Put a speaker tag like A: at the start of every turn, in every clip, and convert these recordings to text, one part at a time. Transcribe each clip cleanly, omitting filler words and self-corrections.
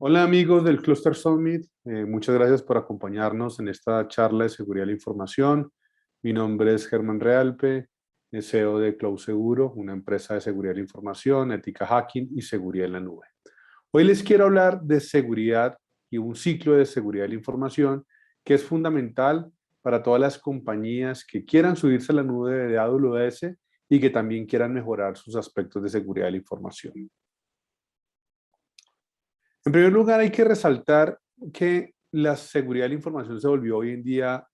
A: Hola amigos del Cluster Summit, muchas gracias por acompañarnos en esta charla de seguridad de la información. Mi nombre es Germán Realpe, CEO de Cloud Seguro, una empresa de seguridad de la información, ética hacking y seguridad en la nube. Hoy les quiero hablar de seguridad y un ciclo de seguridad de la información que es fundamental para todas las compañías que quieran subirse a la nube de AWS y que también quieran mejorar sus aspectos de seguridad de la información. En primer lugar, hay que resaltar que la seguridad de la información se volvió hoy en día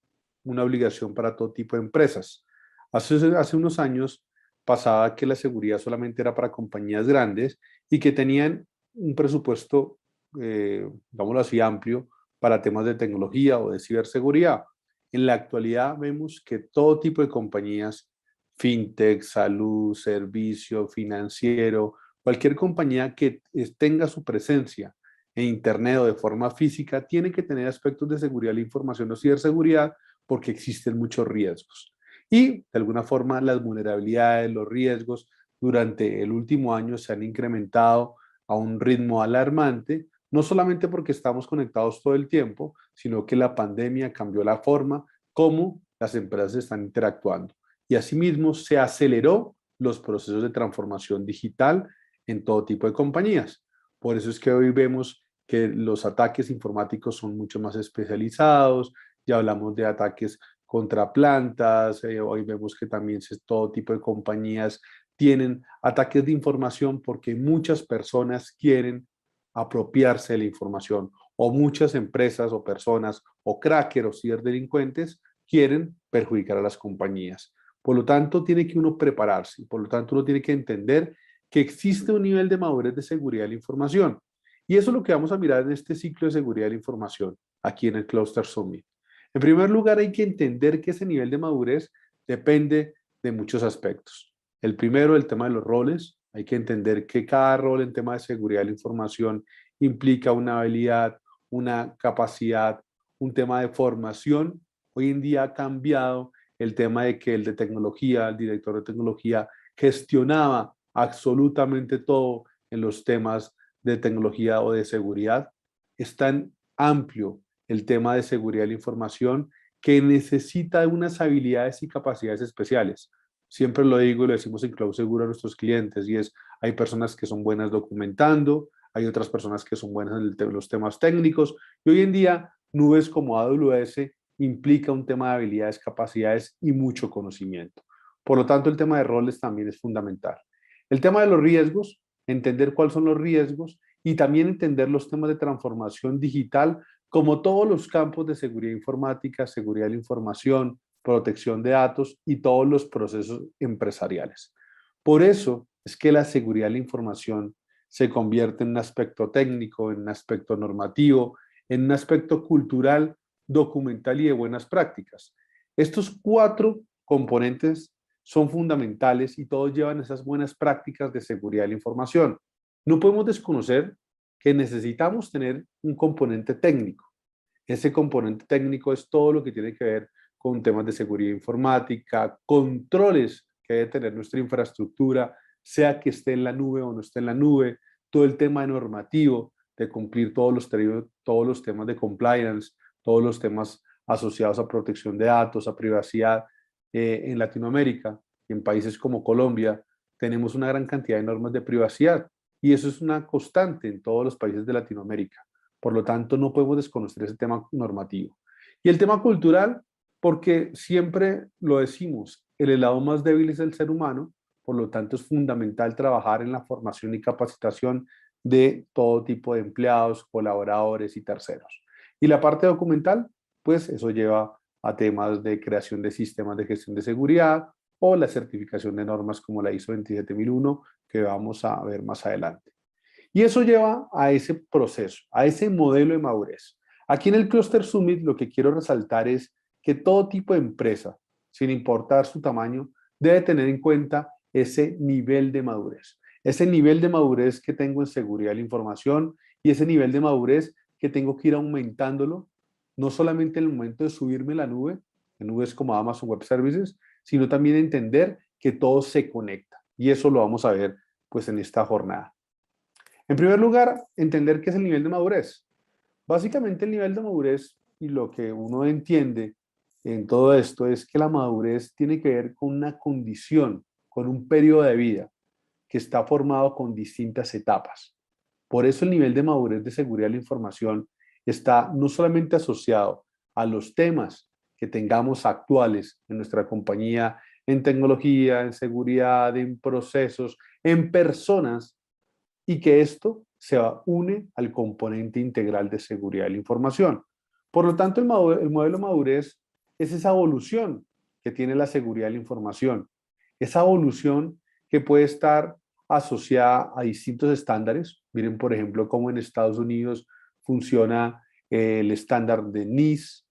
A: una obligación para todo tipo de empresas. Hace unos años pasaba que la seguridad solamente era para compañías grandes y que tenían un presupuesto, digámoslo así, amplio para temas de tecnología o de ciberseguridad. En la actualidad vemos que todo tipo de compañías, fintech, salud, servicio, financiero, cualquier compañía que tenga su presencia en Internet o de forma física, tiene que tener aspectos de seguridad de la información o ciberseguridad porque existen muchos riesgos. Y de alguna forma las vulnerabilidades, los riesgos durante el último año se han incrementado a un ritmo alarmante, no solamente porque estamos conectados todo el tiempo, sino que la pandemia cambió la forma como las empresas están interactuando. Y asimismo se aceleró los procesos de transformación digital en todo tipo de compañías. Por eso es que hoy vemos que los ataques informáticos son mucho más especializados, ya hablamos de ataques contra plantas, hoy vemos que también todo tipo de compañías tienen ataques de información porque muchas personas quieren apropiarse de la información o muchas empresas o personas o crackers o ciberdelincuentes quieren perjudicar a las compañías. Por lo tanto, tiene que uno prepararse, por lo tanto, uno tiene que entender que existe un nivel de madurez de seguridad de la información. Y eso es lo que vamos a mirar en este ciclo de seguridad de la información, aquí en el Cluster Summit. En primer lugar, hay que entender que ese nivel de madurez depende de muchos aspectos. El primero, el tema de los roles. Hay que entender que cada rol en tema de seguridad de la información implica una habilidad, una capacidad, un tema de formación. Hoy en día ha cambiado el tema de que el de tecnología, el director de tecnología, gestionaba absolutamente todo en los temas de tecnología o de seguridad. Es tan amplio el tema de seguridad de la información que necesita unas habilidades y capacidades especiales. Siempre lo digo y lo decimos en Cloud Seguro a nuestros clientes y es, hay personas que son buenas documentando, hay otras personas que son buenas en los temas técnicos y hoy en día nubes como AWS implica un tema de habilidades, capacidades y mucho conocimiento. Por lo tanto, el tema de roles también es fundamental. El tema de los riesgos, entender cuáles son los riesgos y también entender los temas de transformación digital, como todos los campos de seguridad informática, seguridad de la información, protección de datos y todos los procesos empresariales. Por eso es que la seguridad de la información se convierte en un aspecto técnico, en un aspecto normativo, en un aspecto cultural, documental y de buenas prácticas. Estos cuatro componentes son fundamentales y todos llevan esas buenas prácticas de seguridad de la información. No podemos desconocer que necesitamos tener un componente técnico. Ese componente técnico es todo lo que tiene que ver con temas de seguridad informática, controles que debe tener nuestra infraestructura, sea que esté en la nube o no esté en la nube, todo el tema normativo de cumplir todos los temas de compliance, todos los temas asociados a protección de datos, a privacidad. En Latinoamérica, en países como Colombia, tenemos una gran cantidad de normas de privacidad y eso es una constante en todos los países de Latinoamérica. Por lo tanto, no podemos desconocer ese tema normativo. Y el tema cultural, porque siempre lo decimos, el lado más débil es el ser humano, por lo tanto es fundamental trabajar en la formación y capacitación de todo tipo de empleados, colaboradores y terceros. Y la parte documental, pues eso lleva a temas de creación de sistemas de gestión de seguridad o la certificación de normas como la ISO 27001 que vamos a ver más adelante. Y eso lleva a ese proceso, a ese modelo de madurez. Aquí en el Cluster Summit lo que quiero resaltar es que todo tipo de empresa, sin importar su tamaño, debe tener en cuenta ese nivel de madurez. Ese nivel de madurez que tengo en seguridad de la información y ese nivel de madurez que tengo que ir aumentándolo, no solamente en el momento de subirme a la nube, en nubes como Amazon Web Services, sino también entender que todo se conecta. Y eso lo vamos a ver pues en esta jornada. En primer lugar, entender qué es el nivel de madurez. Básicamente el nivel de madurez y lo que uno entiende en todo esto es que la madurez tiene que ver con una condición, con un periodo de vida que está formado con distintas etapas. Por eso el nivel de madurez de seguridad de la información está no solamente asociado a los temas que tengamos actuales en nuestra compañía, en tecnología, en seguridad, en procesos, en personas, y que esto se une al componente integral de seguridad de la información. Por lo tanto, el modelo madurez es esa evolución que tiene la seguridad de la información, esa evolución que puede estar asociada a distintos estándares. Miren, por ejemplo, cómo en Estados Unidos funciona el estándar de NIST.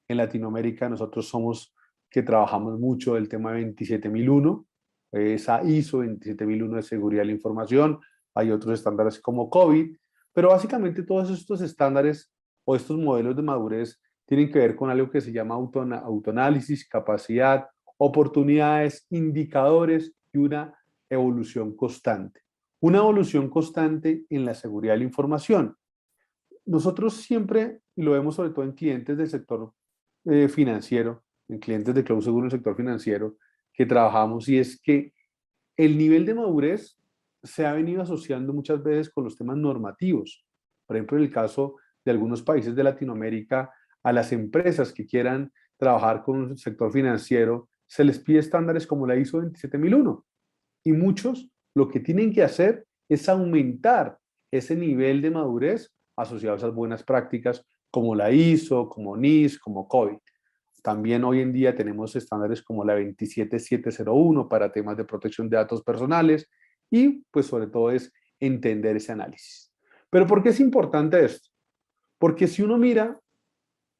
A: En Latinoamérica nosotros somos que trabajamos mucho el tema 27001, esa ISO 27001 de seguridad de la información. Hay otros estándares como COVID, pero básicamente todos estos estándares o estos modelos de madurez tienen que ver con algo que se llama autoanálisis, capacidad, oportunidades, indicadores y una evolución constante. Una evolución constante en la seguridad de la información. Nosotros siempre, y lo vemos sobre todo en clientes del sector financiero, en clientes de Cloud Seguro en el sector financiero, que trabajamos, y es que el nivel de madurez se ha venido asociando muchas veces con los temas normativos. Por ejemplo, en el caso de algunos países de Latinoamérica, a las empresas que quieran trabajar con el sector financiero, se les pide estándares como la ISO 27001. Y muchos lo que tienen que hacer es aumentar ese nivel de madurez asociado a esas buenas prácticas como la ISO, como NIST, como COVID. También hoy en día tenemos estándares como la 27701 para temas de protección de datos personales y pues sobre todo es entender ese análisis. Pero ¿por qué es importante esto? Porque si uno mira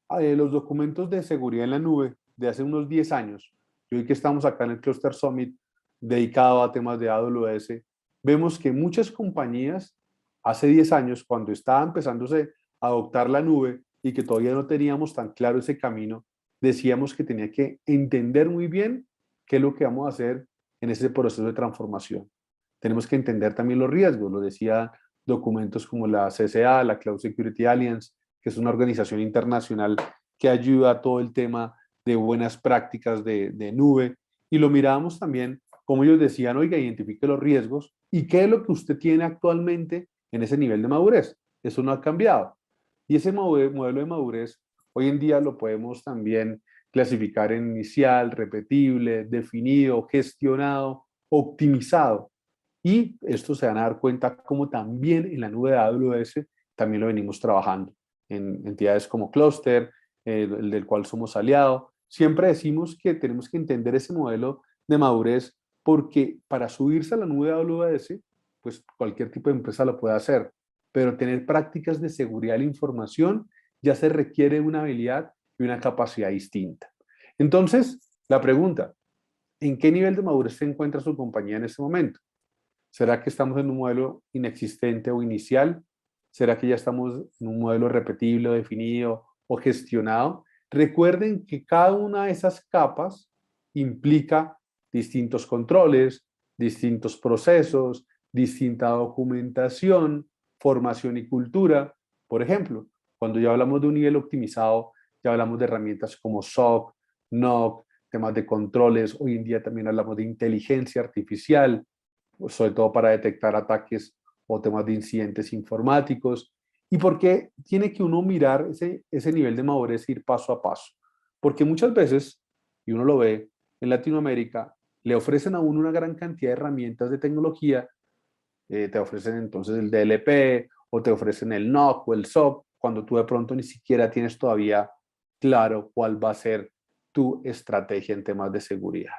A: los documentos de seguridad en la nube de hace unos 10 años, y hoy que estamos acá en el Cluster Summit dedicado a temas de AWS, vemos que muchas compañías hace 10 años, cuando estaba empezándose a adoptar la nube y que todavía no teníamos tan claro ese camino, decíamos que tenía que entender muy bien qué es lo que vamos a hacer en ese proceso de transformación. Tenemos que entender también los riesgos, lo decía documentos como la CCA, la Cloud Security Alliance, que es una organización internacional que ayuda a todo el tema de buenas prácticas de nube. Y lo mirábamos también, como ellos decían, oiga, identifique los riesgos y qué es lo que usted tiene actualmente en ese nivel de madurez. Eso no ha cambiado. Y ese modelo de madurez, hoy en día lo podemos también clasificar en inicial, repetible, definido, gestionado, optimizado. Y esto se van a dar cuenta como también en la nube de AWS también lo venimos trabajando en entidades como Cluster, el del cual somos aliados. Siempre decimos que tenemos que entender ese modelo de madurez porque para subirse a la nube de AWS, pues cualquier tipo de empresa lo puede hacer, pero tener prácticas de seguridad de la información ya se requiere una habilidad y una capacidad distinta. Entonces, la pregunta, ¿en qué nivel de madurez se encuentra su compañía en este momento? ¿Será que estamos en un modelo inexistente o inicial? ¿Será que ya estamos en un modelo repetible, definido o gestionado? Recuerden que cada una de esas capas implica distintos controles, distintos procesos, distinta documentación, formación y cultura. Por ejemplo, cuando ya hablamos de un nivel optimizado, ya hablamos de herramientas como SOC, NOC, temas de controles. Hoy en día también hablamos de inteligencia artificial, sobre todo para detectar ataques o temas de incidentes informáticos. ¿Y por qué tiene que uno mirar ese nivel de madurez e ir paso a paso? Porque muchas veces, y uno lo ve en Latinoamérica, le ofrecen a uno una gran cantidad de herramientas de tecnología, te ofrecen entonces el DLP o te ofrecen el NOC o el SOC, cuando tú de pronto ni siquiera tienes todavía claro cuál va a ser tu estrategia en temas de seguridad.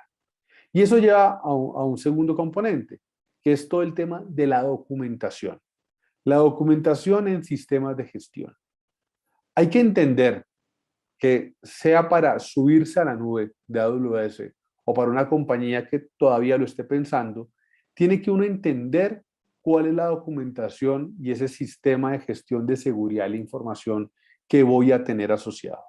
A: Y eso lleva a un segundo componente, que es todo el tema de la documentación. La documentación en sistemas de gestión. Hay que entender que sea para subirse a la nube de AWS o para una compañía que todavía lo esté pensando, tiene que uno entender cuál es la documentación y ese sistema de gestión de seguridad de la información que voy a tener asociado.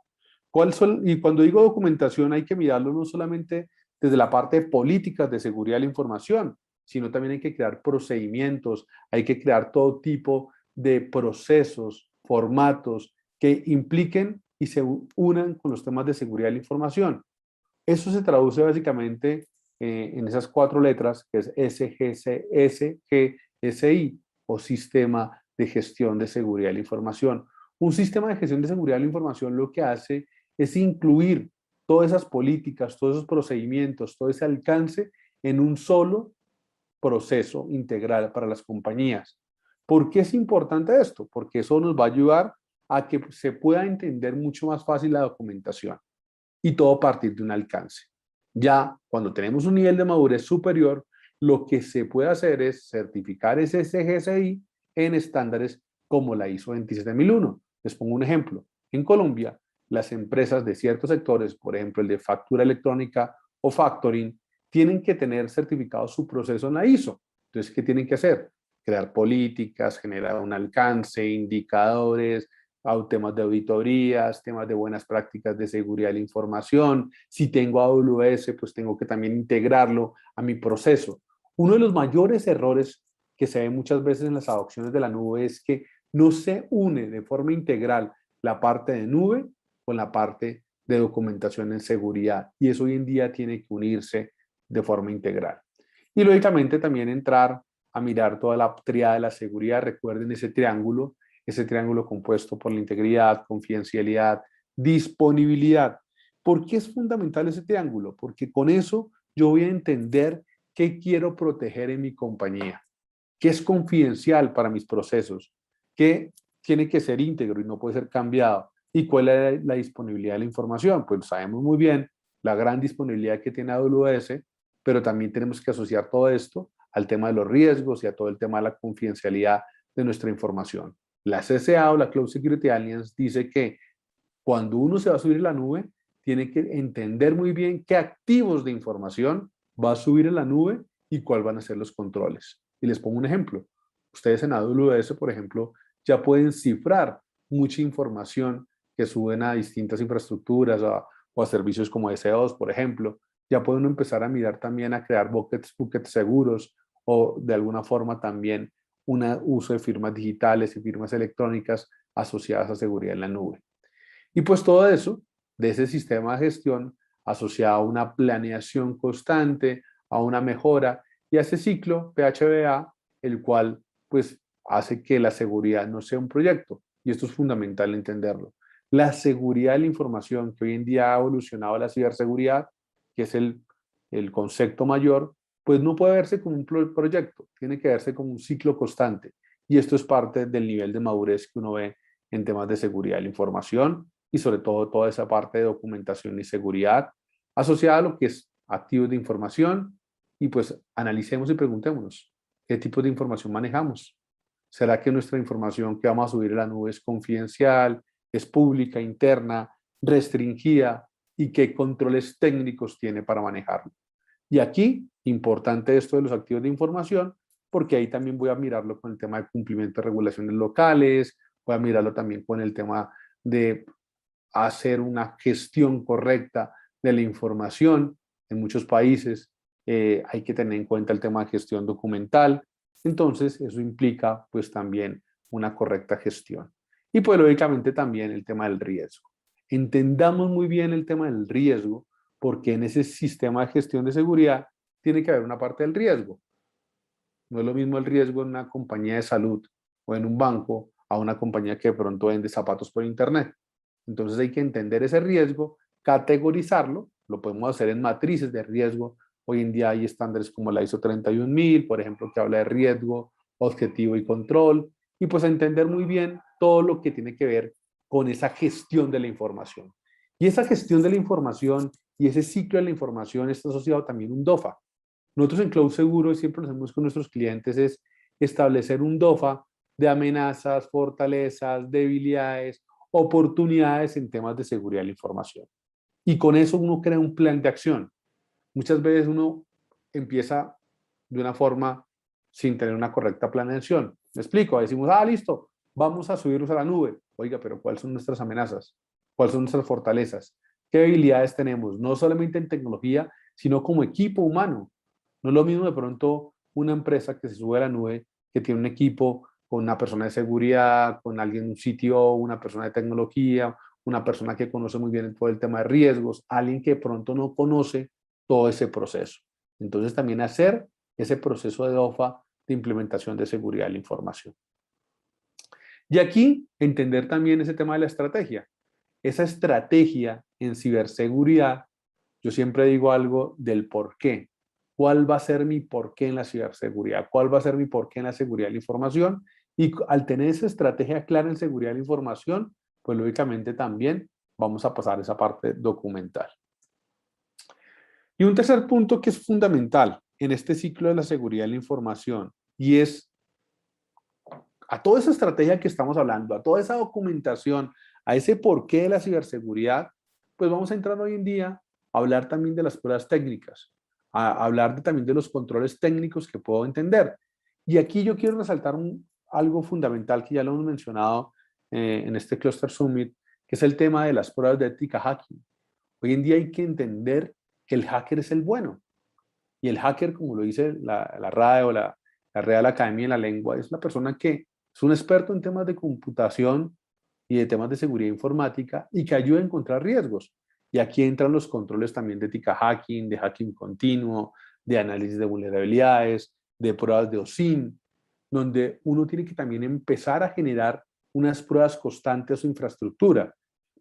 A: Y cuando digo documentación hay que mirarlo no solamente desde la parte de políticas de seguridad de la información, sino también hay que crear procedimientos, hay que crear todo tipo de procesos, formatos que impliquen y se unan con los temas de seguridad de la información. Eso se traduce básicamente en esas 4 letras, que es SGSI o Sistema de Gestión de Seguridad de la Información. Un sistema de gestión de seguridad de la información lo que hace es incluir todas esas políticas, todos esos procedimientos, todo ese alcance en un solo proceso integral para las compañías. ¿Por qué es importante esto? Porque eso nos va a ayudar a que se pueda entender mucho más fácil la documentación y todo a partir de un alcance. Ya cuando tenemos un nivel de madurez superior, lo que se puede hacer es certificar ese SGSI en estándares como la ISO 27001. Les pongo un ejemplo. En Colombia, las empresas de ciertos sectores, por ejemplo el de factura electrónica o factoring, tienen que tener certificado su proceso en la ISO. Entonces, ¿qué tienen que hacer? Crear políticas, generar un alcance, indicadores, temas de auditorías, temas de buenas prácticas de seguridad de la información. Si tengo AWS, pues tengo que también integrarlo a mi proceso. Uno de los mayores errores que se ve muchas veces en las adopciones de la nube es que no se une de forma integral la parte de nube con la parte de documentación en seguridad. Y eso hoy en día tiene que unirse de forma integral. Y lógicamente también entrar a mirar toda la triada de la seguridad. Recuerden ese triángulo compuesto por la integridad, confidencialidad, disponibilidad. ¿Por qué es fundamental ese triángulo? Porque con eso yo voy a entender qué quiero proteger en mi compañía, qué es confidencial para mis procesos, qué tiene que ser íntegro y no puede ser cambiado, y cuál es la disponibilidad de la información. Pues sabemos muy bien la gran disponibilidad que tiene AWS, pero también tenemos que asociar todo esto al tema de los riesgos y a todo el tema de la confidencialidad de nuestra información. La CSA o la Cloud Security Alliance dice que cuando uno se va a subir a la nube, tiene que entender muy bien qué activos de información va a subir a la nube y cuáles van a ser los controles. Y les pongo un ejemplo. Ustedes en AWS, por ejemplo, ya pueden cifrar mucha información que suben a distintas infraestructuras o a servicios como S2, por ejemplo. Ya pueden empezar a mirar también a crear buckets seguros o de alguna forma también un uso de firmas digitales y firmas electrónicas asociadas a seguridad en la nube. Y pues todo eso, de ese sistema de gestión asociado a una planeación constante, a una mejora y a ese ciclo PHBA, el cual pues hace que la seguridad no sea un proyecto. Y esto es fundamental entenderlo. La seguridad de la información, que hoy en día ha evolucionado a la ciberseguridad, que es el concepto mayor, pues no puede verse como un proyecto, tiene que verse como un ciclo constante. Y esto es parte del nivel de madurez que uno ve en temas de seguridad de la información y sobre todo toda esa parte de documentación y seguridad asociada a lo que es activos de información, y pues analicemos y preguntémonos, ¿qué tipo de información manejamos? ¿Será que nuestra información que vamos a subir a la nube es confidencial, es pública, interna, restringida, y qué controles técnicos tiene para manejarlo? Y aquí, importante esto de los activos de información, porque ahí también voy a mirarlo con el tema de cumplimiento de regulaciones locales, voy a mirarlo también con el tema de hacer una gestión correcta de la información. En muchos países hay que tener en cuenta el tema de gestión documental. Entonces, eso implica pues también una correcta gestión. Y pues lógicamente también el tema del riesgo. Entendamos muy bien el tema del riesgo, porque en ese sistema de gestión de seguridad tiene que haber una parte del riesgo. No es lo mismo el riesgo en una compañía de salud o en un banco a una compañía que de pronto vende zapatos por internet. Entonces hay que entender ese riesgo, categorizarlo, lo podemos hacer en matrices de riesgo. Hoy en día hay estándares como la ISO 31000, por ejemplo, que habla de riesgo, objetivo y control, y pues entender muy bien todo lo que tiene que ver con esa gestión de la información. Y esa gestión de la información y ese ciclo de la información está asociado también a un DOFA. Nosotros en Cloud Seguro siempre lo hacemos con nuestros clientes es establecer un DOFA de amenazas, fortalezas, debilidades, oportunidades en temas de seguridad de la información. Y con eso uno crea un plan de acción. Muchas veces uno empieza de una forma sin tener una correcta planeación. Me explico, decimos, listo, vamos a subirnos a la nube. Oiga, pero ¿cuáles son nuestras amenazas? ¿Cuáles son nuestras fortalezas? ¿Qué habilidades tenemos? No solamente en tecnología, sino como equipo humano. No es lo mismo de pronto una empresa que se sube a la nube, que tiene un equipo con una persona de seguridad, con alguien, un CTO, una persona de tecnología, una persona que conoce muy bien todo el tema de riesgos, alguien que de pronto no conoce todo ese proceso. Entonces también hacer ese proceso de OFA de implementación de seguridad de la información. Y aquí entender también ese tema de la estrategia. Esa estrategia en ciberseguridad, yo siempre digo algo del por qué. ¿Cuál va a ser mi por qué en la ciberseguridad? ¿Cuál va a ser mi por qué en la seguridad de la información? Y al tener esa estrategia clara en seguridad de la información, pues lógicamente también vamos a pasar esa parte documental. Y un tercer punto que es fundamental en este ciclo de la seguridad de la información, y es a toda esa estrategia que estamos hablando, a toda esa documentación, a ese porqué de la ciberseguridad, pues vamos a entrar hoy en día a hablar también de las pruebas técnicas, a hablar también de los controles técnicos que puedo entender. Y aquí yo quiero resaltar algo fundamental que ya lo hemos mencionado en este Cluster Summit, que es el tema de las pruebas de ética hacking. Hoy en día hay que entender que el hacker es el bueno. Y el hacker, como lo dice la RAE o la Real Academia de la Lengua, es la persona que es un experto en temas de computación y de temas de seguridad informática y que ayuda a encontrar riesgos. Y aquí entran los controles también de ética hacking, de hacking continuo, de análisis de vulnerabilidades, de pruebas de OSINT, donde uno tiene que también empezar a generar unas pruebas constantes a su infraestructura.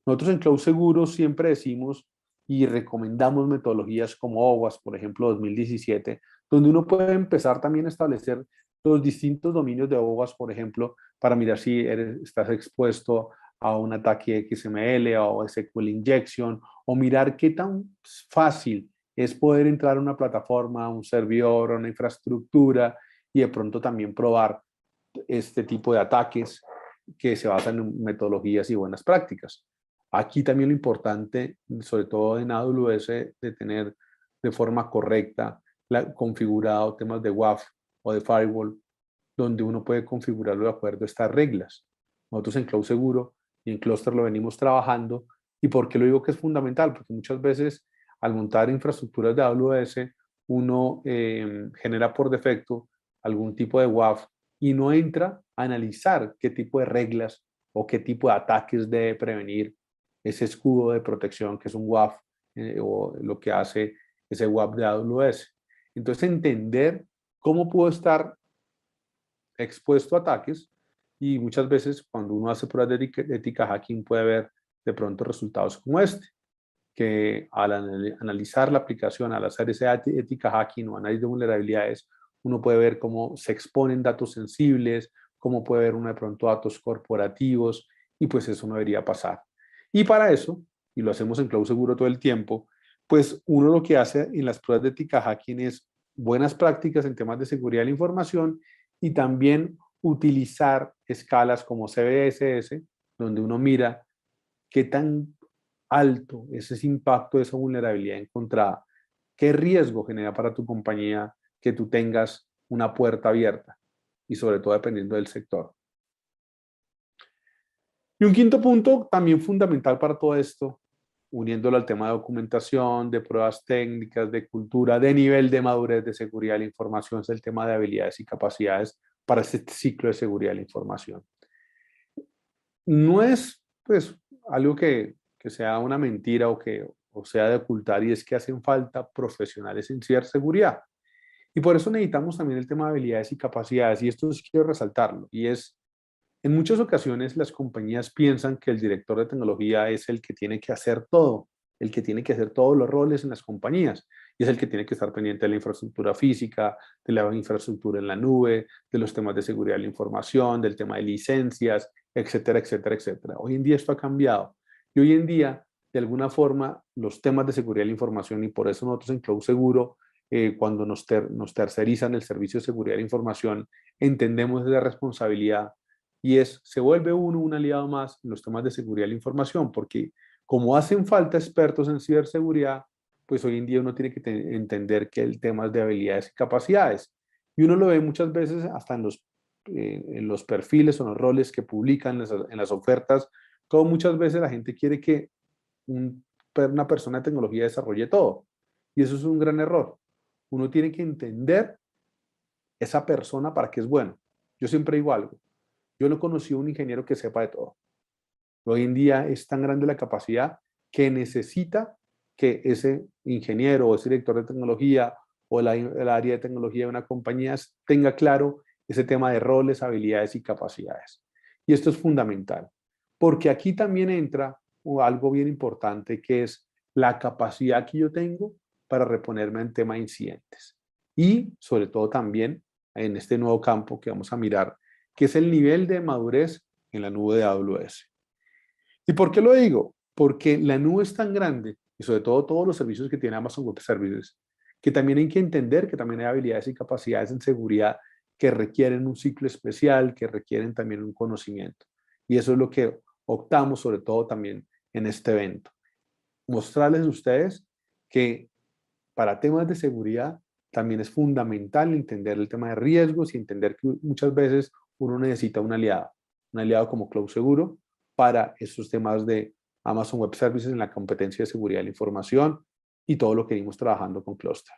A: Nosotros en Cloud Seguro siempre decimos y recomendamos metodologías como OWASP, por ejemplo, 2017, donde uno puede empezar también a establecer los distintos dominios de OWASP, por ejemplo, para mirar si estás expuesto a un ataque XML o SQL injection, o mirar qué tan fácil es poder entrar a una plataforma, a un servidor, a una infraestructura y de pronto también probar este tipo de ataques que se basan en metodologías y buenas prácticas. Aquí también lo importante, sobre todo en AWS, de tener de forma correcta configurado temas de WAF o de firewall, donde uno puede configurarlo de acuerdo a estas reglas. Nosotros en Cloud Seguro y en Cluster lo venimos trabajando. ¿Y por qué lo digo que es fundamental? Porque muchas veces al montar infraestructuras de AWS, uno genera por defecto algún tipo de WAF y no entra a analizar qué tipo de reglas o qué tipo de ataques debe prevenir ese escudo de protección que es un WAF o lo que hace ese WAF de AWS. Entonces, entender cómo puedo estar expuesto a ataques y muchas veces cuando uno hace pruebas de ética hacking puede ver de pronto resultados como este, que al analizar la aplicación, al hacer ese ética hacking o análisis de vulnerabilidades, uno puede ver cómo se exponen datos sensibles, cómo puede ver uno de pronto datos corporativos y pues eso no debería pasar. Y para eso, y lo hacemos en Cloud Seguro todo el tiempo, pues uno lo que hace en las pruebas de ética hacking es buenas prácticas en temas de seguridad de la información y también utilizar escalas como CBSS, donde uno mira qué tan alto es ese impacto de esa vulnerabilidad encontrada, qué riesgo genera para tu compañía que tú tengas una puerta abierta y sobre todo dependiendo del sector. Y un quinto punto también fundamental para todo esto, uniéndolo al tema de documentación, de pruebas técnicas, de cultura, de nivel de madurez de seguridad de la información, es el tema de habilidades y capacidades para este ciclo de seguridad de la información. No es pues algo que sea una mentira o sea de ocultar, y es que hacen falta profesionales en ciberseguridad. Y por eso necesitamos también el tema de habilidades y capacidades, y esto sí quiero resaltarlo, y es, en muchas ocasiones las compañías piensan que el director de tecnología es el que tiene que hacer todo, el que tiene que hacer todos los roles en las compañías, y es el que tiene que estar pendiente de la infraestructura física, de la infraestructura en la nube, de los temas de seguridad de la información, del tema de licencias, etcétera, etcétera, etcétera. Hoy en día esto ha cambiado, y hoy en día, de alguna forma, los temas de seguridad de la información, y por eso nosotros en Cloud Seguro, cuando nos tercerizan el servicio de seguridad de la información, entendemos esa responsabilidad y se vuelve uno un aliado más en los temas de seguridad de la información, porque como hacen falta expertos en ciberseguridad, pues hoy en día uno tiene que entender que el tema es de habilidades y capacidades. Y uno lo ve muchas veces hasta en los perfiles o en los roles que publican en las ofertas, como muchas veces la gente quiere que una persona de tecnología desarrolle todo. Y eso es un gran error. Uno tiene que entender esa persona para qué es bueno. Yo siempre digo algo, yo no conocí a un ingeniero que sepa de todo. Hoy en día es tan grande la capacidad que necesita que ese ingeniero o ese director de tecnología o el área de tecnología de una compañía tenga claro ese tema de roles, habilidades y capacidades. Y esto es fundamental, porque aquí también entra algo bien importante que es la capacidad que yo tengo para reponerme en tema de incidentes. Y sobre todo también en este nuevo campo que vamos a mirar, que es el nivel de madurez en la nube de AWS. ¿Y por qué lo digo? Porque la nube es tan grande, y sobre todo todos los servicios que tiene Amazon Web Services, que también hay que entender que también hay habilidades y capacidades en seguridad que requieren un ciclo especial, que requieren también un conocimiento. Y eso es lo que optamos sobre todo también en este evento. Mostrarles a ustedes que para temas de seguridad también es fundamental entender el tema de riesgos y entender que muchas veces uno necesita un aliado como Cloud Seguro para esos temas de Amazon Web Services en la competencia de seguridad de la información y todo lo que vimos trabajando con Cluster.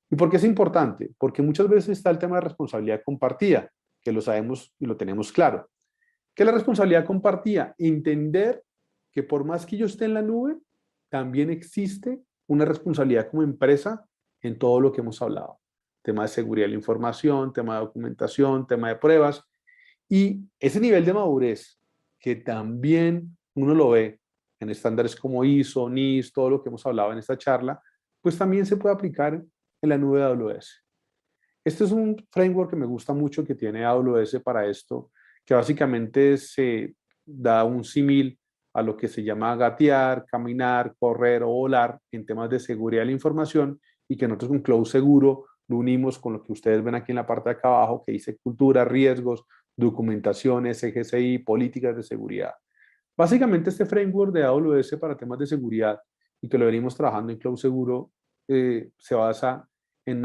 A: ¿Y por qué es importante? Porque muchas veces está el tema de responsabilidad compartida, que lo sabemos y lo tenemos claro. ¿Qué es la responsabilidad compartida? Entender que por más que yo esté en la nube, también existe una responsabilidad como empresa en todo lo que hemos hablado. Tema de seguridad de la información, tema de documentación, tema de pruebas. Y ese nivel de madurez que también uno lo ve en estándares como ISO, NIST, todo lo que hemos hablado en esta charla, pues también se puede aplicar en la nube de AWS. Este es un framework que me gusta mucho que tiene AWS para esto, que básicamente se da un símil a lo que se llama gatear, caminar, correr o volar en temas de seguridad de la información y que nosotros con Cloud Seguro lo unimos con lo que ustedes ven aquí en la parte de acá abajo que dice cultura, riesgos, documentaciones, CGCI, políticas de seguridad. Básicamente este framework de AWS para temas de seguridad y que lo venimos trabajando en Cloud Seguro se basa en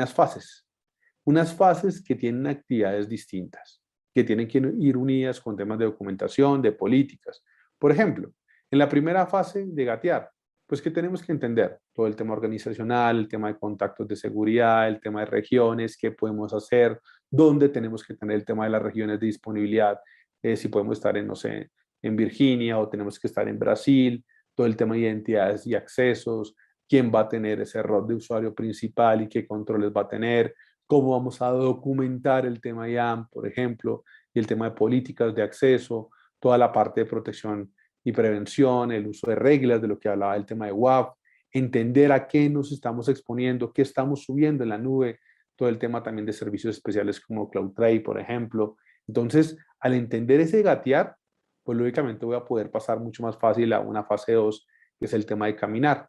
A: unas fases que tienen actividades distintas, que tienen que ir unidas con temas de documentación, de políticas. Por ejemplo, en la primera fase de gatear, pues que tenemos que entender todo el tema organizacional, el tema de contactos de seguridad, el tema de regiones, qué podemos hacer, dónde tenemos que tener el tema de las regiones de disponibilidad, si podemos estar en, no sé, en Virginia o tenemos que estar en Brasil, todo el tema de identidades y accesos, quién va a tener ese rol de usuario principal y qué controles va a tener, cómo vamos a documentar el tema IAM, por ejemplo, y el tema de políticas de acceso, toda la parte de protección y prevención, el uso de reglas, de lo que hablaba el tema de WAF, entender a qué nos estamos exponiendo, qué estamos subiendo en la nube, todo el tema también de servicios especiales como CloudTrail, por ejemplo. Entonces, al entender ese gatear, pues lógicamente voy a poder pasar mucho más fácil a una fase 2, que es el tema de caminar.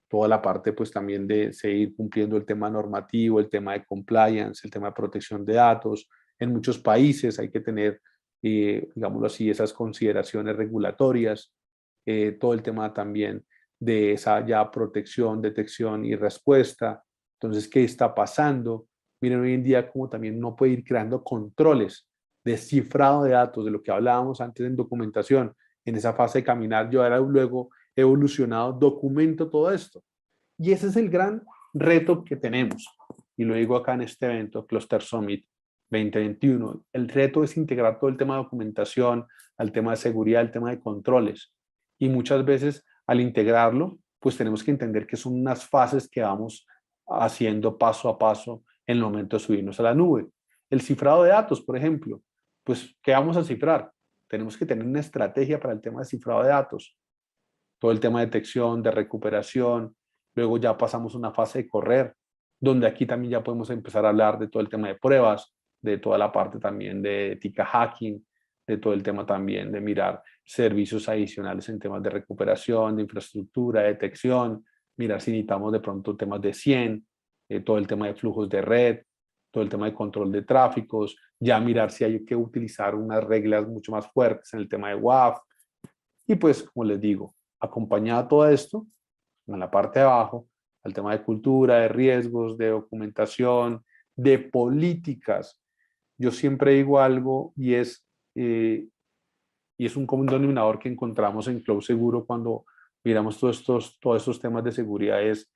A: Toda la parte pues también de seguir cumpliendo el tema normativo, el tema de compliance, el tema de protección de datos. En muchos países hay que tener, digámoslo así, esas consideraciones regulatorias, todo el tema también de esa ya protección, detección y respuesta. Entonces, ¿qué está pasando? Miren, hoy en día como también uno puede ir creando controles de cifrado de datos, de lo que hablábamos antes en documentación, en esa fase de caminar, yo ahora luego he evolucionado, documento todo esto. Y ese es el gran reto que tenemos. Y lo digo acá en este evento, Cluster Summit 2021. El reto es integrar todo el tema de documentación, al tema de seguridad, al tema de controles. Y muchas veces al integrarlo, pues tenemos que entender que son unas fases que vamos haciendo paso a paso en el momento de subirnos a la nube. El cifrado de datos, por ejemplo, pues ¿qué vamos a cifrar? Tenemos que tener una estrategia para el tema de cifrado de datos, todo el tema de detección, de recuperación, luego ya pasamos a una fase de correr, donde aquí también ya podemos empezar a hablar de todo el tema de pruebas, de toda la parte también de ética hacking, de todo el tema también de mirar servicios adicionales en temas de recuperación, de infraestructura, de detección, mirar si necesitamos de pronto temas de 100, todo el tema de flujos de red, todo el tema de control de tráficos, ya mirar si hay que utilizar unas reglas mucho más fuertes en el tema de WAF. Y pues, como les digo, acompañado a todo esto, en la parte de abajo, al tema de cultura, de riesgos, de documentación, de políticas. Yo siempre digo algo y es un común denominador que encontramos en Cloud Seguro cuando miramos todos estos temas de seguridad, es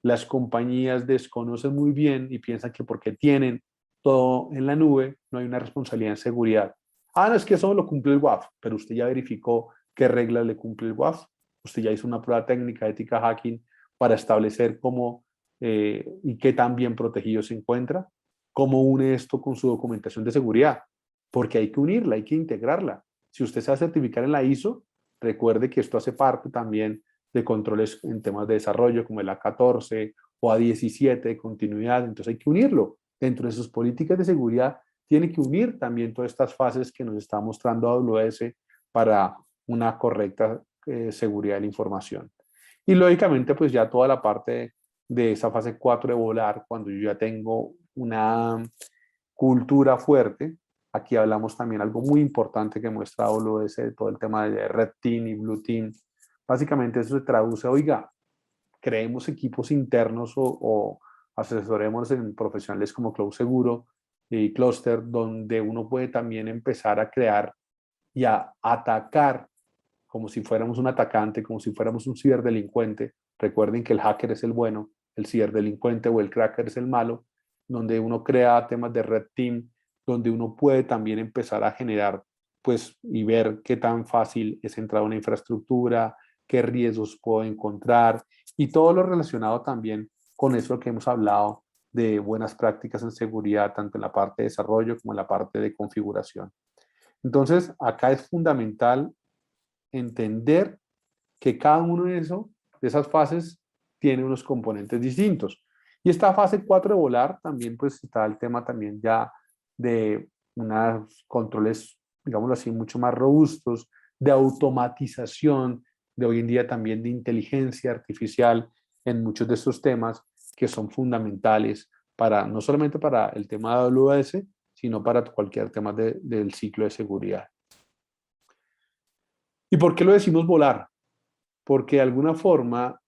A: las compañías desconocen muy bien y piensan que porque tienen todo en la nube, no hay una responsabilidad en seguridad. Ah, no, es que eso lo cumple el WAF, pero usted ya verificó qué reglas le cumple el WAF. Usted ya hizo una prueba técnica, ética hacking, para establecer cómo y qué tan bien protegido se encuentra. ¿Cómo une esto con su documentación de seguridad? Porque hay que unirla, hay que integrarla. Si usted se va a certificar en la ISO, recuerde que esto hace parte también de controles en temas de desarrollo como el A14 o A17 de continuidad, entonces hay que unirlo. Dentro de sus políticas de seguridad tiene que unir también todas estas fases que nos está mostrando AWS para una correcta seguridad de la información. Y lógicamente pues ya toda la parte de esa fase 4 de volar, cuando yo ya tengo una cultura fuerte. Aquí hablamos también algo muy importante que muestra AWS, de todo el tema de Red Team y Blue Team. Básicamente eso se traduce, oiga, creemos equipos internos o asesoremos en profesionales como Cloud Seguro y Cluster, donde uno puede también empezar a crear y a atacar como si fuéramos un atacante, como si fuéramos un ciberdelincuente. Recuerden que el hacker es el bueno, el ciberdelincuente o el cracker es el malo, donde uno crea temas de red team, donde uno puede también empezar a generar, pues, y ver qué tan fácil es entrar a una infraestructura, qué riesgos puedo encontrar, y todo lo relacionado también con eso que hemos hablado de buenas prácticas en seguridad, tanto en la parte de desarrollo como en la parte de configuración. Entonces, acá es fundamental entender que cada uno de esas fases tiene unos componentes distintos. Y esta fase 4 de volar también pues está el tema también ya de unos controles, digámoslo así, mucho más robustos, de automatización, de hoy en día también de inteligencia artificial en muchos de estos temas que son fundamentales para, no solamente para el tema de AWS, sino para cualquier tema del ciclo de seguridad. ¿Y por qué lo decimos volar? Porque de alguna forma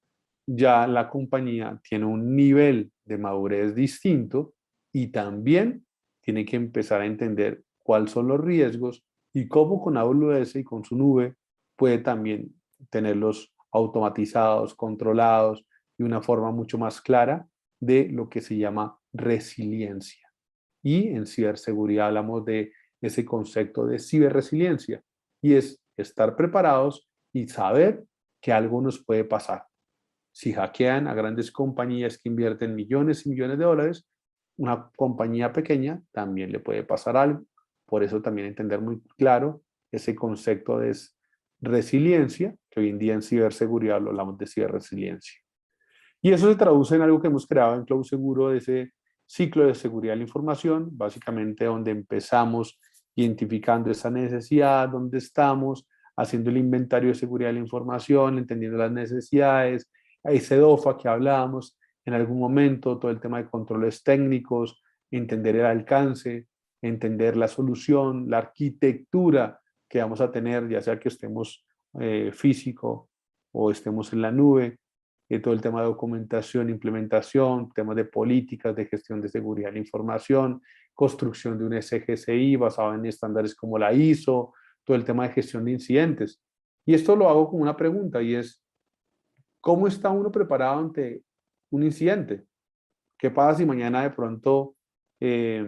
A: ya la compañía tiene un nivel de madurez distinto y también tiene que empezar a entender cuáles son los riesgos y cómo con AWS y con su nube puede también tenerlos automatizados, controlados de una forma mucho más clara de lo que se llama resiliencia. Y en ciberseguridad hablamos de ese concepto de ciberresiliencia y es estar preparados y saber que algo nos puede pasar. Si hackean a grandes compañías que invierten millones y millones de dólares, una compañía pequeña también le puede pasar algo. Por eso también entender muy claro ese concepto de resiliencia, que hoy en día en ciberseguridad lo hablamos de ciberresiliencia. Y eso se traduce en algo que hemos creado en Cloud Seguro, de ese ciclo de seguridad de la información, básicamente donde empezamos identificando esa necesidad, dónde estamos, haciendo el inventario de seguridad de la información, entendiendo las necesidades, ese DOFA que hablábamos en algún momento, todo el tema de controles técnicos, entender el alcance, entender la solución, la arquitectura que vamos a tener, ya sea que estemos físico o estemos en la nube, todo el tema de documentación, implementación, temas de políticas de gestión de seguridad de la información, construcción de un SGCI basado en estándares como la ISO, todo el tema de gestión de incidentes. Y esto lo hago con una pregunta y es, ¿cómo está uno preparado ante un incidente? ¿Qué pasa si mañana de pronto eh,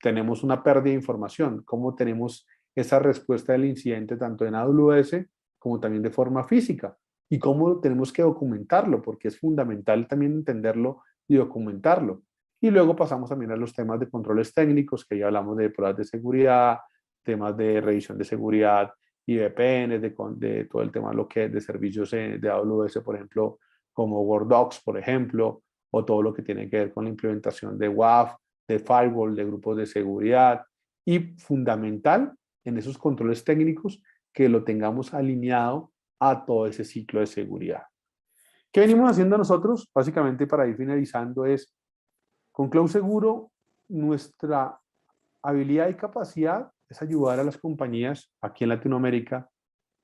A: tenemos una pérdida de información? ¿Cómo tenemos esa respuesta del incidente tanto en AWS como también de forma física? ¿Y cómo tenemos que documentarlo? Porque es fundamental también entenderlo y documentarlo. Y luego pasamos también a los temas de controles técnicos, que ya hablamos de pruebas de seguridad, temas de revisión de seguridad y VPN, de todo el tema lo que es de servicios de AWS, por ejemplo, como WordDocs, por ejemplo, o todo lo que tiene que ver con la implementación de WAF, de firewall, de grupos de seguridad y fundamental en esos controles técnicos que lo tengamos alineado a todo ese ciclo de seguridad. ¿Qué venimos haciendo nosotros? Básicamente para ir finalizando es, con Cloud Seguro, nuestra habilidad y capacidad es ayudar a las compañías aquí en Latinoamérica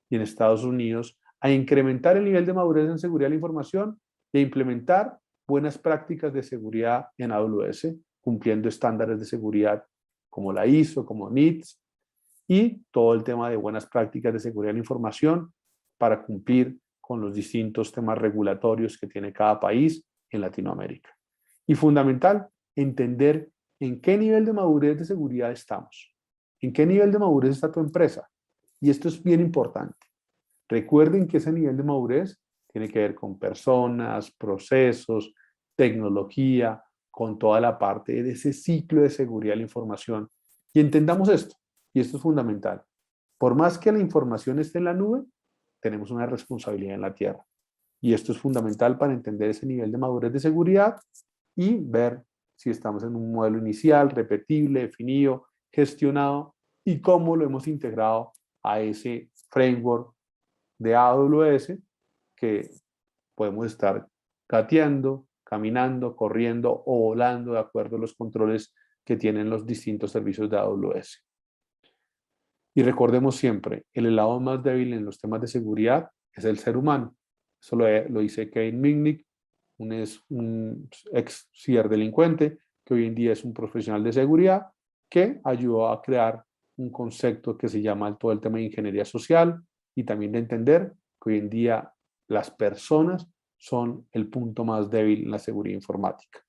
A: y en Estados Unidos a incrementar el nivel de madurez en seguridad de la información e implementar buenas prácticas de seguridad en AWS, cumpliendo estándares de seguridad como la ISO, como NIST, y todo el tema de buenas prácticas de seguridad de la información para cumplir con los distintos temas regulatorios que tiene cada país en Latinoamérica. Y fundamental, entender ¿En qué nivel de madurez de seguridad estamos? ¿En qué nivel de madurez está tu empresa? Y esto es bien importante. Recuerden que ese nivel de madurez tiene que ver con personas, procesos, tecnología, con toda la parte de ese ciclo de seguridad de la información. Y entendamos esto, y esto es fundamental. Por más que la información esté en la nube, tenemos una responsabilidad en la tierra. Y esto es fundamental para entender ese nivel de madurez de seguridad y ver si estamos en un modelo inicial, repetible, definido, gestionado y cómo lo hemos integrado a ese framework de AWS que podemos estar gateando, caminando, corriendo o volando de acuerdo a los controles que tienen los distintos servicios de AWS. Y recordemos siempre, el eslabón más débil en los temas de seguridad es el ser humano. Eso lo dice Kevin Mitnick, un ex ciberdelincuente que hoy en día es un profesional de seguridad que ayudó a crear un concepto que se llama todo el tema de ingeniería social y también de entender que hoy en día las personas son el punto más débil en la seguridad informática.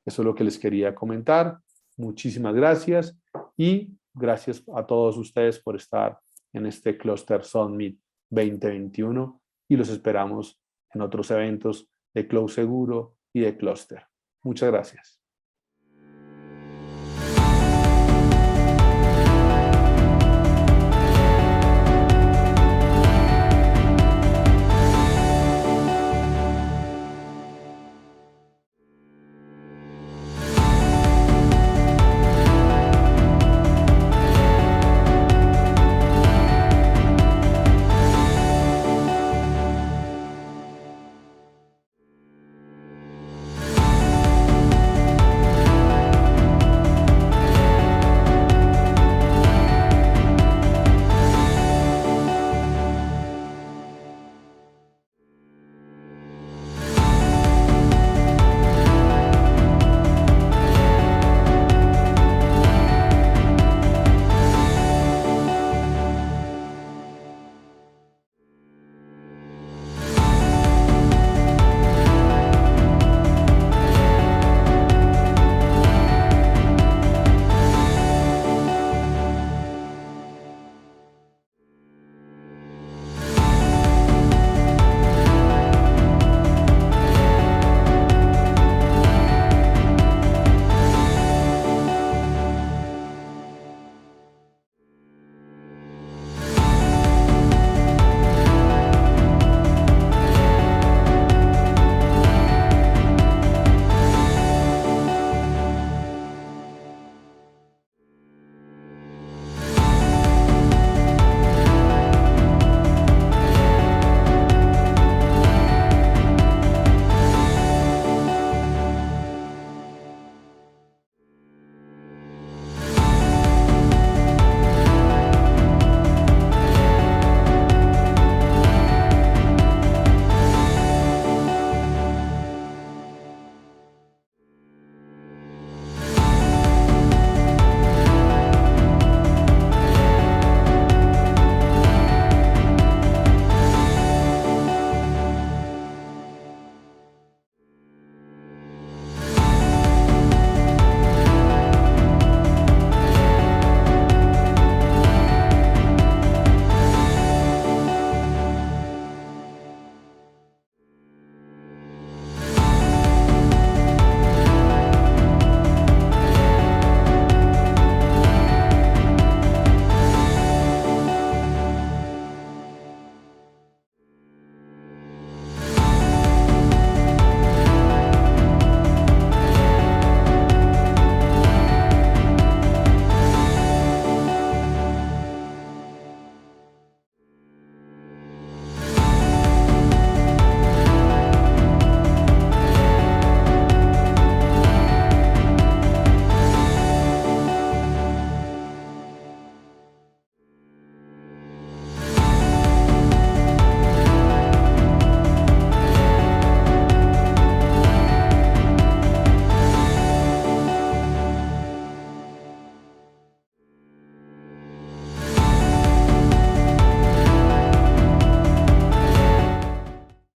A: Eso es lo que les quería comentar. Muchísimas gracias y gracias a todos ustedes por estar en este Cluster Summit 2021 y los esperamos en otros eventos de Cloud Seguro y de Cluster. Muchas gracias.